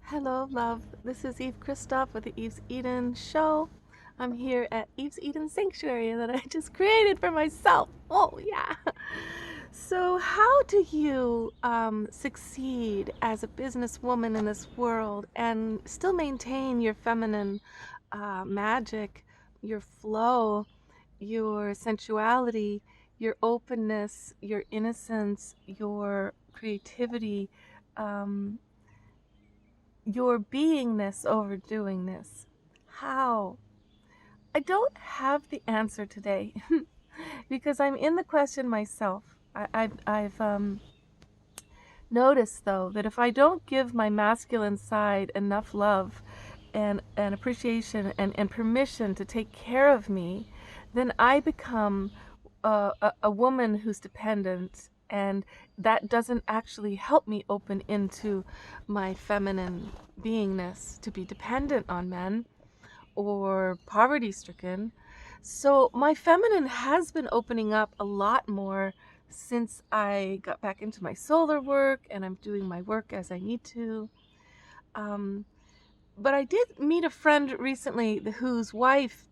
Hello, love. This is Eve Christoph with the Eve's Eden Show. I'm here at Eve's Eden Sanctuary that I just created for myself. Oh, yeah. So, how do you succeed as a businesswoman in this world and still maintain your feminine magic, your flow, your sensuality, your openness, your innocence, your creativity? Um, your beingness overdoingness. How? I don't have the answer today because I'm in the question myself. I've noticed though that if I don't give my masculine side enough love and appreciation and permission to take care of me, then I become a woman who's dependent, and that doesn't actually help me open into my feminine beingness to be dependent on men or poverty stricken. So my feminine has been opening up a lot more since I got back into my solar work and I'm doing my work as I need to. Um, but I did meet a friend recently whose wife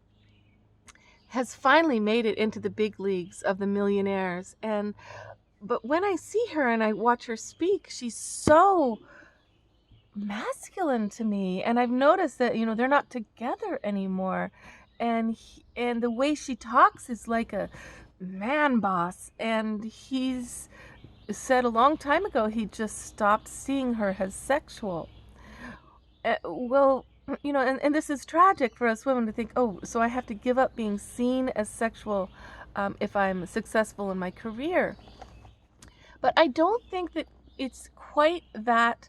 has finally made it into the big leagues of the millionaires. And but when I see her and I watch her speak, she's so masculine to me, and I've noticed that they're not together anymore, and the way she talks is like a man boss, and he's said a long time ago he just stopped seeing her as sexual. Well, and this is tragic for us women to think, oh, so I have to give up being seen as sexual if I'm successful in my career. But I don't think that it's quite that.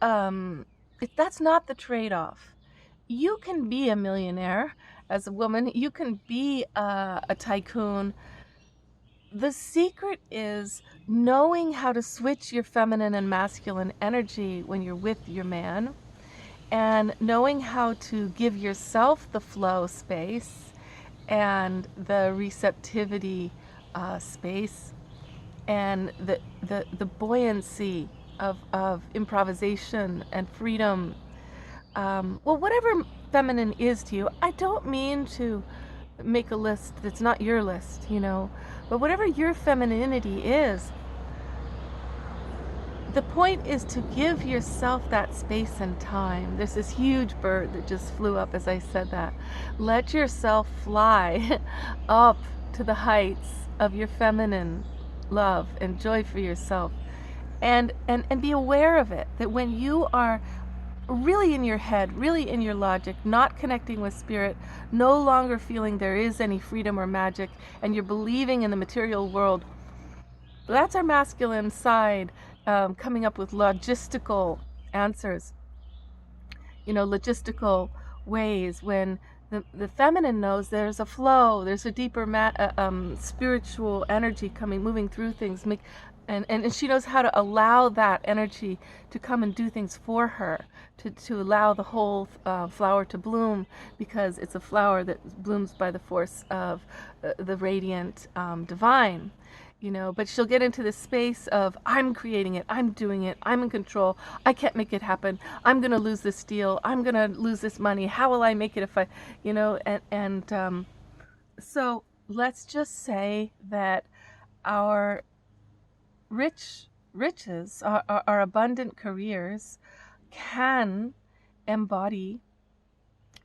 That's not the trade-off. You can be a millionaire as a woman. You can be a tycoon. The secret is knowing how to switch your feminine and masculine energy when you're with your man, and knowing how to give yourself the flow space and the receptivity space and the buoyancy of improvisation and freedom. Well, whatever feminine is to you, I don't mean to make a list that's not your list, but whatever your femininity is, the point is to give yourself that space and time. There's this huge bird that just flew up as I said that. Let yourself fly up to the heights of your feminine love and joy for yourself, and be aware of it, that when you are really in your head, really in your logic, not connecting with spirit, no longer feeling there is any freedom or magic, and you're believing in the material world, that's our masculine side coming up with logistical answers, logistical ways, when the feminine knows there's a flow, there's a deeper spiritual energy moving through things, and she knows how to allow that energy to come and do things for her, to allow the whole flower to bloom, because it's a flower that blooms by the force of the radiant divine. But she'll get into this space of, I'm creating it, I'm doing it, I'm in control, I can't make it happen, I'm going to lose this deal, I'm going to lose this money, how will I make it if I, and so let's just say that our riches, our abundant careers can embody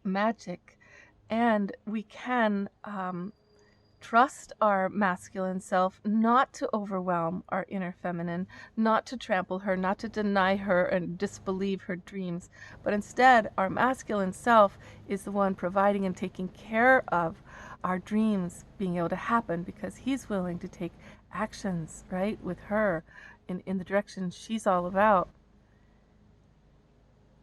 magic, and we can trust our masculine self not to overwhelm our inner feminine, not to trample her, not to deny her and disbelieve her dreams, but instead our masculine self is the one providing and taking care of our dreams being able to happen, because he's willing to take actions, right, with her in the direction she's all about.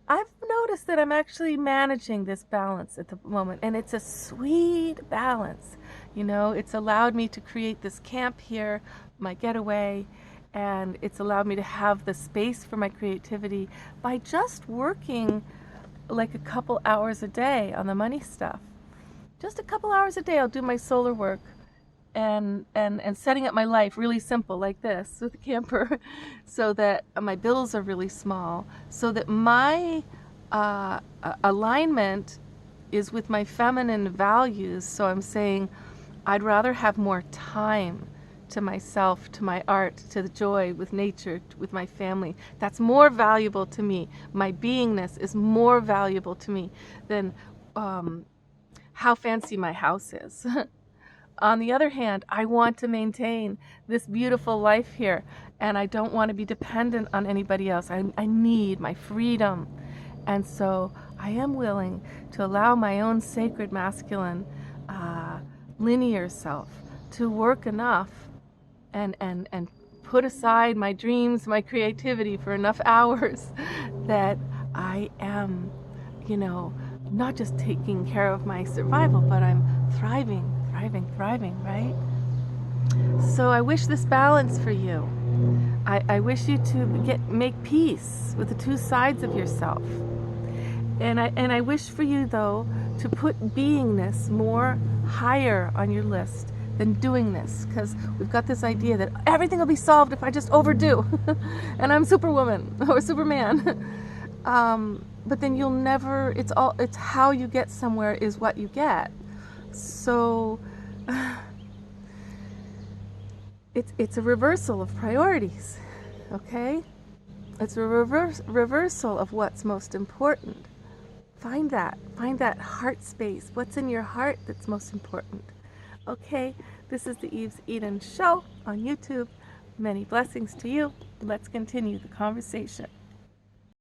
I've noticed that I'm actually managing this balance at the moment, and it's a sweet balance. It's allowed me to create this camp here, my getaway, and it's allowed me to have the space for my creativity by just working like a couple hours a day on the money stuff. Just a couple hours a day, I'll do my solar work. and setting up my life really simple like this with a camper so that my bills are really small, so that my alignment is with my feminine values. So I'm saying I'd rather have more time to myself, to my art, to the joy with nature, with my family. That's more valuable to me. My beingness is more valuable to me than how fancy my house is. On the other hand, I want to maintain this beautiful life here, and I don't want to be dependent on anybody else. I need my freedom. And so I am willing to allow my own sacred masculine linear self to work enough and put aside my dreams, my creativity for enough hours that I am, not just taking care of my survival, but I'm thriving, right? So I wish this balance for you. I wish you to make peace with the two sides of yourself. And I wish for you, though, to put beingness more higher on your list than doing this, because we've got this idea that everything will be solved if I just overdo and I'm Superwoman or Superman. But then you'll never, it's how you get somewhere is what you get. So it's a reversal of priorities, okay? It's a reversal of what's most important. Find that heart space. What's in your heart that's most important? Okay, this is the Eve's Eden Show on YouTube. Many blessings to you. Let's continue the conversation.